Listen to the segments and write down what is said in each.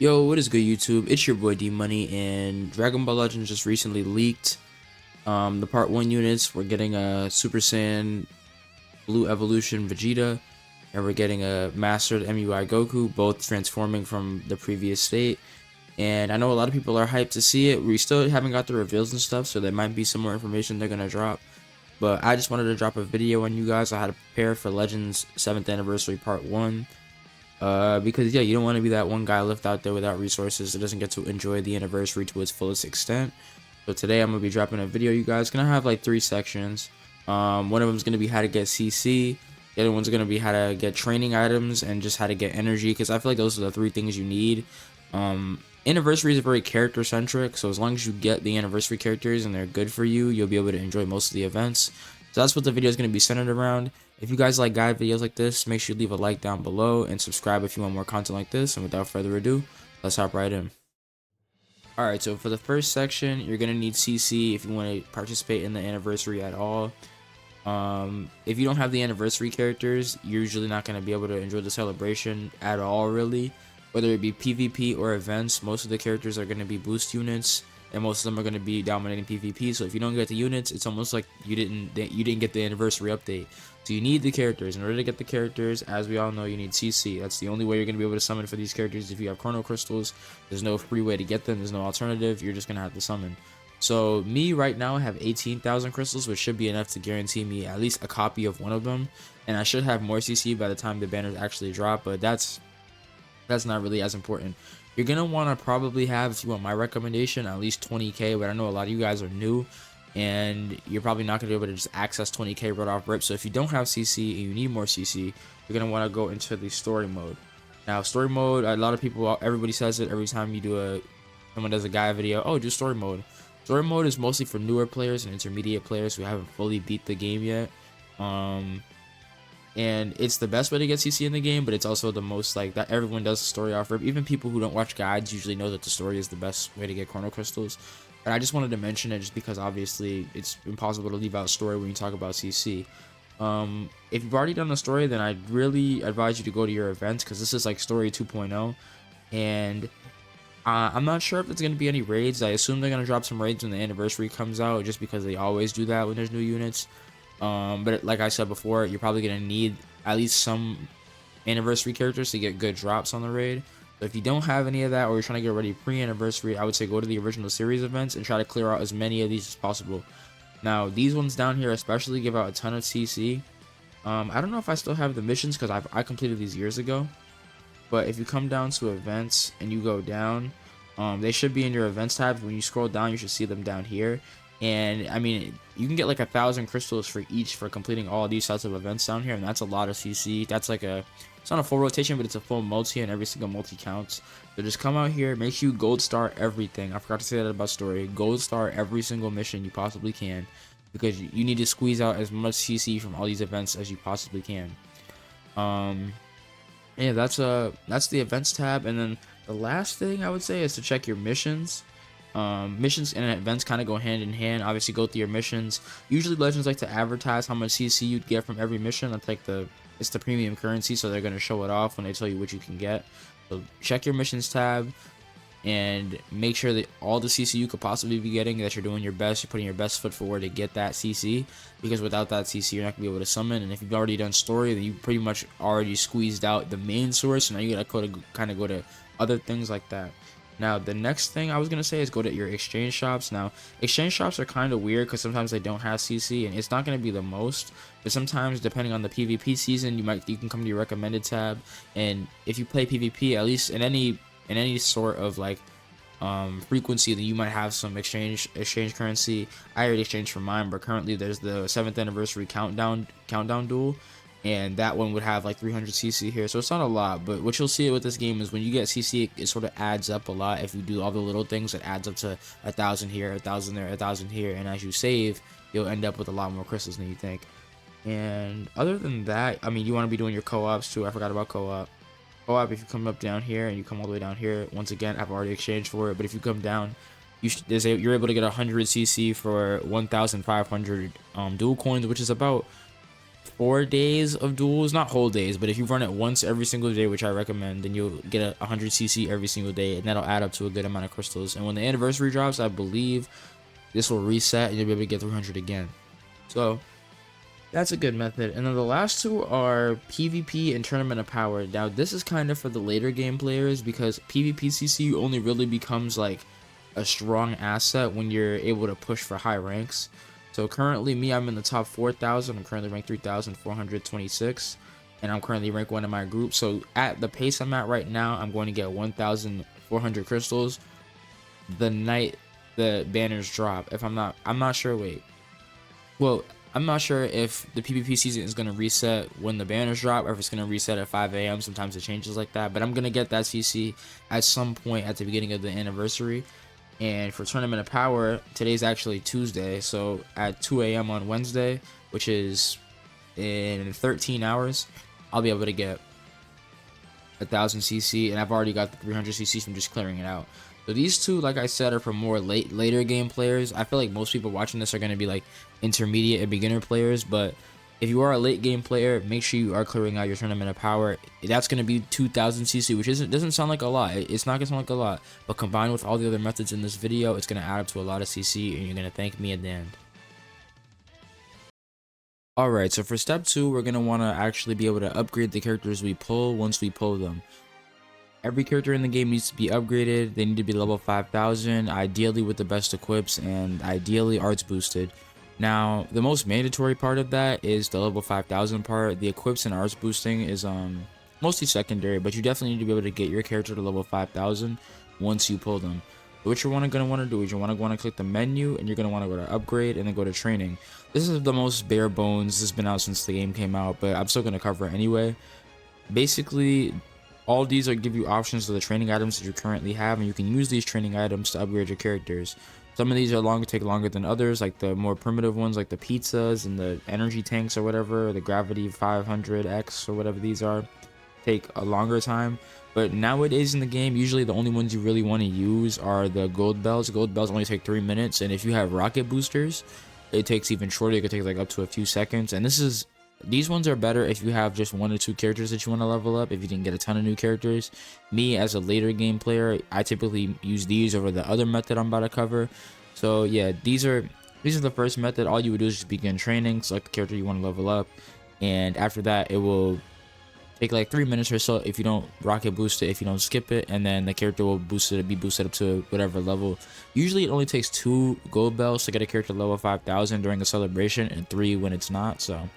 Yo, what is good, YouTube? It's your boy D Money, and Dragon Ball Legends just recently leaked. The Part 1 units. We're getting a Super Saiyan Blue Evolution Vegeta, and we're getting a Mastered MUI Goku, both transforming from the previous state. And I know a lot of people are hyped to see it. We still haven't got the reveals and stuff, so there might be some more information they're gonna drop. But I just wanted to drop a video on you guys on how to prepare for Legends 7th Anniversary Part 1. Because yeah, you don't want to be that one guy left out there without resources that doesn't get to enjoy the anniversary to its fullest extent. So today I'm gonna be dropping a video. You guys gonna have like 3 sections. One of them is gonna be how to get CC. The other one's gonna be how to get training items and just how to get energy. Because I feel like those are the 3 things you need. Anniversary is very character centric, so as long as you get the anniversary characters and they're good for you, you'll be able to enjoy most of the events. So that's what the video is going to be centered around. If you guys like guide videos like this, make sure you leave a like down below and subscribe if you want more content like this. And without further ado, let's hop right in. Alright, so for the first section, you're going to need CC if you want to participate in the anniversary at all. If you don't have the anniversary characters, you're usually not going to be able to enjoy the celebration at all, really. Whether it be PvP or events, most of the characters are going to be boost units, and most of them are going to be dominating PvP. So if you don't get the units, it's almost like you didn't get the anniversary update. So you need the characters. In order to get the characters, as we all know, you need CC. That's the only way you're going to be able to summon for these characters. If you have Chrono crystals, there's no free way to get them. There's no alternative. You're just going to have to summon. So me right now, I have 18,000 crystals, which should be enough to guarantee me at least a copy of one of them. And I should have more CC by the time the banners actually drop, but that's not really as important. You're gonna want to probably have, if you want my recommendation, at least 20k, but I know a lot of you guys are new and you're probably not gonna be able to just access 20k right off rip. So if you don't have CC and you need more CC, you're gonna want to go into the story mode. Now story mode, a lot of people, everybody says it every time you do someone does a guide video, oh, do story mode. Story mode is mostly for newer players and intermediate players who haven't fully beat the game yet. And it's the best way to get CC in the game, but it's also the most like that everyone does the story off rip. Even people who don't watch guides usually know that the story is the best way to get Chrono crystals. And I just wanted to mention it just because obviously it's impossible to leave out story when you talk about CC. If you've already done the story, then I'd really advise you to go to your events, because this is like story 2.0. And I'm not sure if there's going to be any raids. I assume they're going to drop some raids when the anniversary comes out, just because they always do that when there's new units. But like I said before, you're probably going to need at least some anniversary characters to get good drops on the raid. So if you don't have any of that, or you're trying to get ready pre-anniversary, I would say go to the original series events and try to clear out as many of these as possible. Now, these ones down here especially give out a ton of CC. I don't know if I still have the missions, because I completed these years ago. But if you come down to events and you go down, they should be in your events tab. When you scroll down, you should see them down here. And I mean, you can get like 1,000 crystals for each for completing all these sets of events down here, and that's a lot of CC. That's like it's not a full rotation, but it's a full multi, and every single multi counts. So just come out here, make sure you gold star everything. I forgot to say that about story. Gold star every single mission you possibly can, because you need to squeeze out as much CC from all these events as you possibly can. Yeah, that's the events tab. And then the last thing I would say is to check your missions. Missions and events kind of go hand in hand. Obviously, go through your missions. Usually Legends like to advertise how much CC you'd get from every mission. That's like it's the premium currency, so they're going to show it off when they tell you what you can get. So check your missions tab and make sure that all the CC you could possibly be getting, that you're doing your best, you're putting your best foot forward to get that CC, because without that CC you're not going to be able to summon. And if you've already done story, then you pretty much already squeezed out the main source, and now you got to kind of go to other things like that. Now, the next thing I was going to say is go to your exchange shops. Now, exchange shops are kind of weird because sometimes they don't have CC, and it's not going to be the most. But sometimes, depending on the PvP season, you can come to your recommended tab. And if you play PvP, at least in any sort of like frequency, then you might have some exchange currency. I already exchanged for mine, but currently there's the 7th anniversary countdown duel. And that one would have like 300 CC here, so it's not a lot. But what you'll see with this game is when you get CC, it sort of adds up a lot. If you do all the little things, it adds up to 1,000 here, 1,000 there, 1,000 here, and as you save, you'll end up with a lot more crystals than you think. And other than that, I mean, you want to be doing your co-ops too. I forgot about co-op. If you come up down here and you come all the way down here, once again, I've already exchanged for it. But if you come down, you're able to get 100 CC for 1,500 dual coins, which is about 4 days of duels, not whole days, but if you run it once every single day, which I recommend, then you'll get a 100cc every single day, and that'll add up to a good amount of crystals. And when the anniversary drops, I believe this will reset and you'll be able to get 300 again. So that's a good method. And then the last two are PvP and Tournament of Power. Now this is kind of for the later game players, because PvP CC only really becomes like a strong asset when you're able to push for high ranks. So currently me, I'm in the top 4,000. I'm currently ranked 3,426, and I'm currently ranked 1 in my group. So at the pace I'm at right now, I'm going to get 1,400 crystals the night the banners drop. If I'm not sure. Wait, well, I'm not sure if the PvP season is going to reset when the banners drop, or if it's going to reset at 5 a.m. Sometimes it changes like that, but I'm going to get that CC at some point at the beginning of the anniversary. And for Tournament of Power, today's actually Tuesday, so at 2 a.m. on Wednesday, which is in 13 hours, I'll be able to get 1,000 CC, and I've already got the 300 CC from just clearing it out. So these two, like I said, are for more later game players. I feel like most people watching this are going to be like intermediate and beginner players, but if you are a late game player, make sure you are clearing out your Tournament of Power. That's going to be 2,000 CC, which doesn't sound like a lot. It's not going to sound like a lot, but combined with all the other methods in this video, it's going to add up to a lot of CC, and you're going to thank me at the end. Alright, so for step 2, we're going to want to actually be able to upgrade the characters we pull once we pull them. Every character in the game needs to be upgraded. They need to be level 5,000, ideally with the best equips, and ideally arts boosted. Now, the most mandatory part of that is the level 5,000 part. The equips and arts boosting is mostly secondary, but you definitely need to be able to get your character to level 5,000 once you pull them. What you're going to want to do is you're going to click the menu, and you're going to want to go to upgrade and then go to training. This is the most bare bones. This has been out since the game came out, but I'm still going to cover it anyway. Basically, all these are give you options to the training items that you currently have, and you can use these training items to upgrade your characters. Some of these are take longer than others, like the more primitive ones, like the pizzas and the energy tanks or whatever, or the gravity 500X or whatever these are, take a longer time. But nowadays in the game, usually the only ones you really want to use are the gold bells. Gold bells only take 3 minutes, and if you have rocket boosters, it takes even shorter. It could take like up to a few seconds, and these ones are better if you have just 1 or 2 characters that you want to level up, if you didn't get a ton of new characters. Me, as a later game player, I typically use these over the other method I'm about to cover. So yeah, these are the first method. All you would do is just begin training, select the character you want to level up, and after that it will take like 3 minutes or so if you don't rocket boost it, if you don't skip it, and then the character will be boosted up to whatever level. Usually it only takes 2 gold bells to get a character level 5,000 during a celebration, and 3 when it's not. So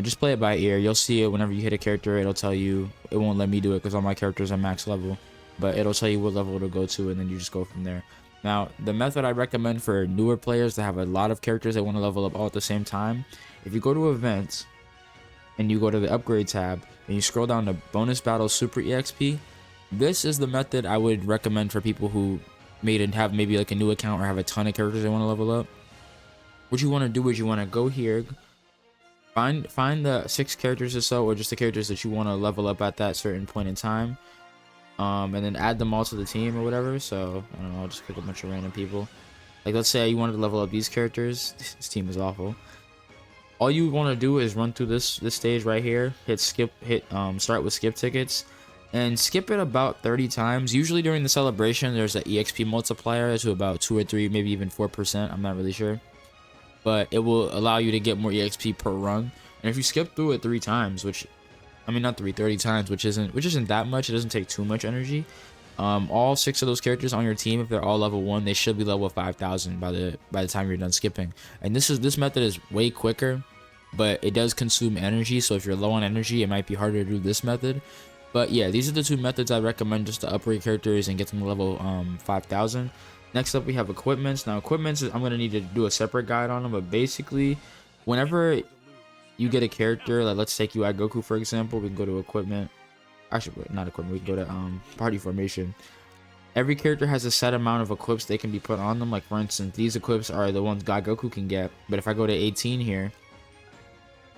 just play it by ear. You'll see it whenever you hit a character. It'll tell you. It won't let me do it because all my characters are max level, but it'll tell you what level to go to, and then you just go from there. Now, the method I recommend for newer players that have a lot of characters that want to level up all at the same time, if you go to events and you go to the upgrade tab and you scroll down to bonus battle super exp, this is the method I would recommend for people who have maybe like a new account or have a ton of characters they want to level up. What you want to do is you want to go here, find the 6 characters or so, or just the characters that you want to level up at that certain point in time, and then add them all to the team or whatever. So I don't know, I'll just click a bunch of random people. Like, let's say you wanted to level up these characters. This team is awful. All you want to do is run through this stage right here, start with skip tickets, and skip it about 30 times. Usually during the celebration there's an EXP multiplier to about 2 or 3, maybe even 4%, I'm not really sure, but it will allow you to get more EXP per run. And if you skip through it 3 times, which, I mean, not 30 times, which isn't that much, it doesn't take too much energy. All 6 of those characters on your team, if they're all level 1, they should be level 5,000 by the time you're done skipping. And this method is way quicker, but it does consume energy, so if you're low on energy, it might be harder to do this method. But yeah, these are the 2 methods I recommend just to upgrade characters and get them to level 5,000. Next up, we have equipments. Now, equipments, I'm going to need to do a separate guide on them, but basically, whenever you get a character, like let's take UI Goku for example, we can go to equipment. Actually, not equipment, we can go to party formation. Every character has a set amount of equips they can be put on them. Like, for instance, these equips are the ones God Goku can get, but if I go to 18 here,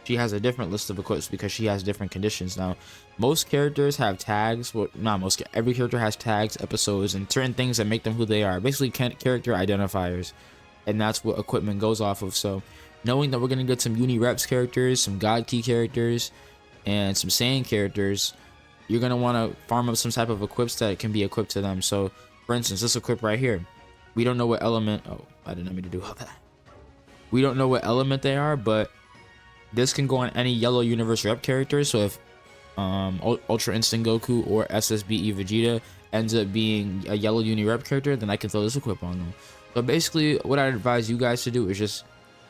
she has a different list of equips because she has different conditions. Now, most characters have tags. Well, not most. Every character has tags, episodes, and certain things that make them who they are. Basically, character identifiers, and that's what equipment goes off of. So, knowing that we're gonna get some uni reps characters, some god key characters, and some Saiyan characters, you're gonna want to farm up some type of equips that can be equipped to them. So for instance, this equip right here, we don't know what element, oh, I didn't mean to do all that. We don't know what element they are, but this can go on any yellow universe rep character. So if Ultra Instinct Goku or SSBE Vegeta ends up being a yellow uni rep character, then I can throw this equip on them. So basically what I advise you guys to do is just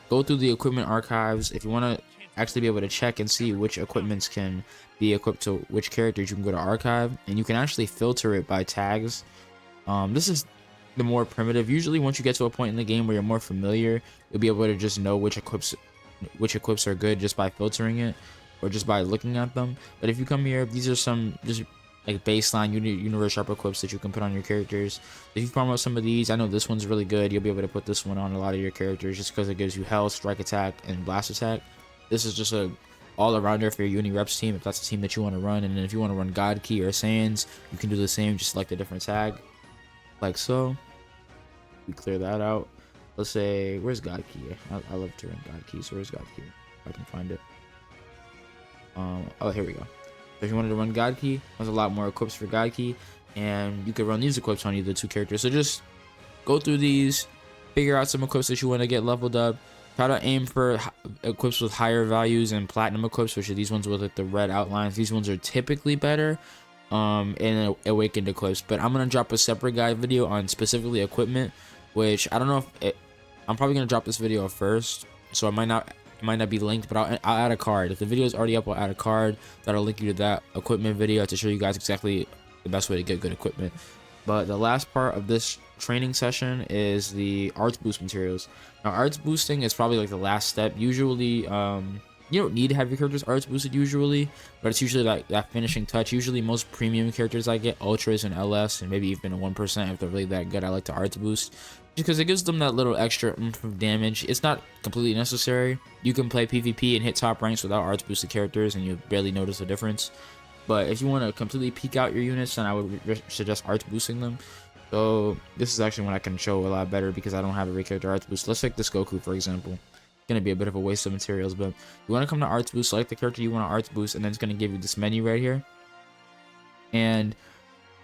go through the equipment archives. If you want to actually be able to check and see which equipments can be equipped to which characters, you can go to archive and you can actually filter it by tags. This is the more primitive. Usually once you get to a point in the game where you're more familiar, you'll be able to just know which equips are good just by filtering it or just by looking at them. But if you come here, these are some just like baseline universe sharp equips that you can put on your characters. If you farm out some of these, I know this one's really good. You'll be able to put this one on a lot of your characters just because it gives you health, strike attack, and blast attack. This is just a all-arounder for your uni reps team if that's the team that you want to run. And then if you want to run god key or Saiyans, you can do the same, just select a different tag like so. We clear that out. Let's say, where's god key? I love to run god key, so where's god key? If I can find it. Oh, here we go. So if you wanted to run god key, there's a lot more equips for god key, and you could run these equips on either two characters. So just go through these, figure out some equips that you want to get leveled up. Try to aim for equips with higher values and platinum equips, which are these ones with like the red outlines. These ones are typically better in awakened equips, but I'm gonna drop a separate guide video on specifically equipment, which I don't know if I'm probably gonna drop this video first, so it might not be linked, but I'll add a card. If the video is already up, I'll add a card that'll link you to that equipment video to show you guys exactly the best way to get good equipment. But the last part of this training session is the arts boost materials. Now, arts boosting is probably like the last step. Usually, you don't need to have your characters arts boosted usually, but it's usually like that finishing touch. Usually most premium characters I get, ultras and LS, and maybe even a 1% if they're really that good, I like to arts boost because it gives them that little extra oomph of damage. It's not completely necessary. You can play PvP and hit top ranks without arts boosted characters and you barely notice the difference. But if you want to completely peak out your units, then I would suggest arts boosting them. So this is actually when I can show a lot better because I don't have every character arts boost. Let's take this Goku for example. It's gonna be a bit of a waste of materials, but you want to come to arts boost, select the character you want to arts boost, and then it's gonna give you this menu right here. And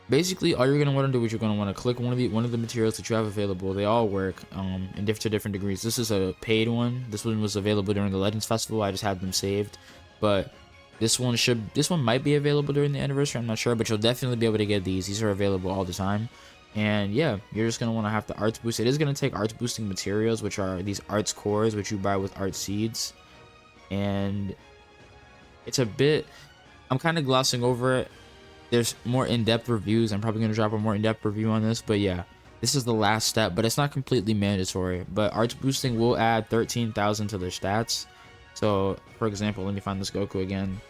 basically all you're gonna want to do is you're gonna want to click one of the materials that you have available. They all work in different degrees. This is a paid one. This one was available during the Legends Festival. I just had them saved, but this one might be available during the anniversary. I'm not sure, but you'll definitely be able to get these. These are available all the time. And yeah, you're just gonna want to have the arts boost. It is gonna take arts boosting materials, which are these arts cores, which you buy with art seeds. And it's a bit, I'm kind of glossing over it. There's more in-depth reviews. I'm probably gonna drop a more in-depth review on this, but yeah, this is the last step, but it's not completely mandatory. But arts boosting will add 13,000 to their stats. So for example, let me find this Goku again.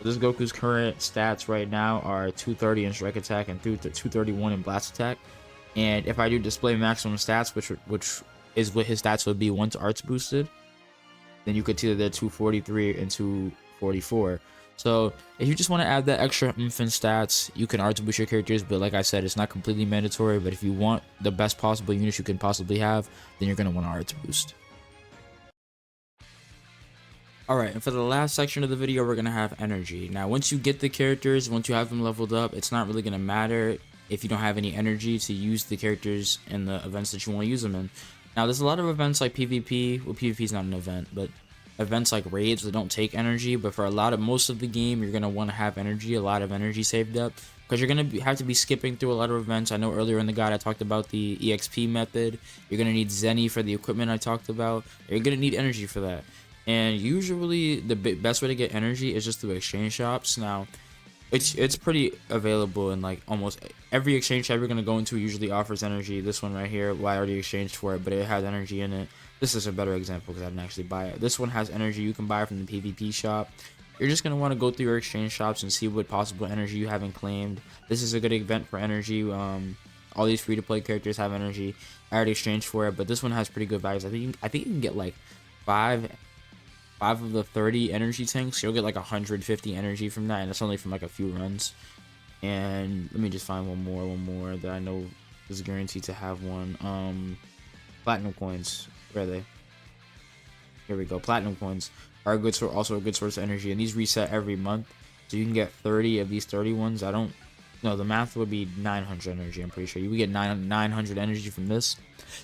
This Goku's current stats right now are 230 in strike attack and 231 in blast attack. And if I do display maximum stats, which is what his stats would be once arts boosted, then you could see that they're 243 and 244. So if you just want to add that extra oomph in stats, you can arts boost your characters, but like I said, it's not completely mandatory. But if you want the best possible units you can possibly have, then you're going to want to arts boost. Alright, and for the last section of the video, we're going to have energy. Now, once you get the characters, once you have them leveled up, it's not really going to matter if you don't have any energy to use the characters in the events that you want to use them in. Now, there's a lot of events like PvP. Well, PvP is not an event, but events like raids that don't take energy. But for most of the game, you're going to want to have energy, a lot of energy saved up, because you're going to have to be skipping through a lot of events. I know earlier in the guide I talked about the EXP method. You're going to need Zenny for the equipment I talked about. You're going to need energy for that. And usually the best way to get energy is just through exchange shops. Now, it's pretty available in like almost every exchange shop you're gonna go into usually offers energy. This one right here, well, I already exchanged for it, but it has energy in it. This is a better example because I didn't actually buy it. This one has energy you can buy from the PvP shop. You're just gonna want to go through your exchange shops and see what possible energy you haven't claimed. This is a good event for energy. All these free-to-play characters have energy. I already exchanged for it, but this one has pretty good values. I think you can get like five of the 30 energy tanks. You'll get like 150 energy from that, and it's only from like a few runs. And let me just find one more that I know is guaranteed to have one. Platinum coins, where are they? Here we go. Platinum coins are a good also a good source of energy, and these reset every month, so you can get 30 of these 30 ones. I don't know, the math would be 900 energy. I'm pretty sure you would get 900 energy from this.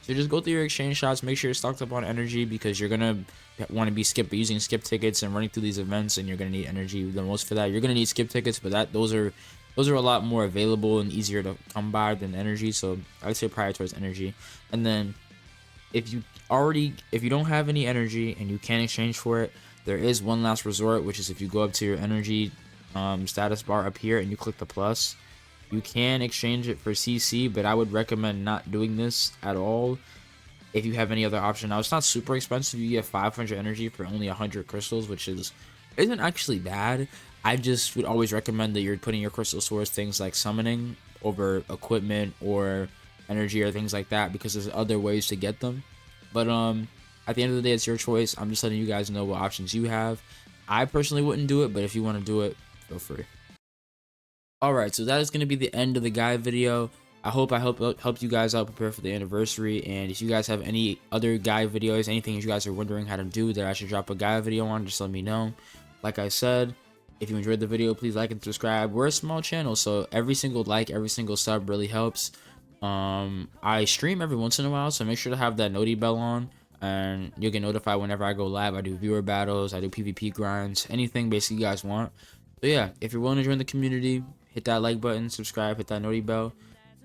So just go through your exchange shots, make sure you're stocked up on energy, because you're gonna want to be using skip tickets and running through these events, and you're gonna need energy the most for that. You're gonna need skip tickets, but those are a lot more available and easier to come by than energy. So I'd say prioritize energy. And then if you don't have any energy and you can't exchange for it, there is one last resort, which is if you go up to your energy status bar up here and you click the plus, you can exchange it for CC, but I would recommend not doing this at all if you have any other option. Now, it's not super expensive. You get 500 energy for only 100 crystals, which isn't actually bad. I just would always recommend that you're putting your crystals towards things like summoning over equipment or energy or things like that, because there's other ways to get them. But at the end of the day, it's your choice. I'm just letting you guys know what options you have. I personally wouldn't do it, but if you want to do it, feel free. Alright, so that is going to be the end of the guide video. I hope I helped you guys out prepare for the anniversary. And if you guys have any other guide videos, anything you guys are wondering how to do that I should drop a guide video on, just let me know. Like I said, if you enjoyed the video, please like and subscribe. We're a small channel, so every single like, every single sub really helps. I stream every once in a while, so make sure to have that noti bell on, and you'll get notified whenever I go live. I do viewer battles, I do PvP grinds, anything basically you guys want. So yeah, if you're willing to join the community, hit that like button, subscribe, hit that noti bell,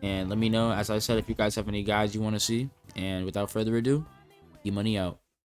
and let me know, as I said, if you guys have any guides you want to see. And without further ado, E-Money out.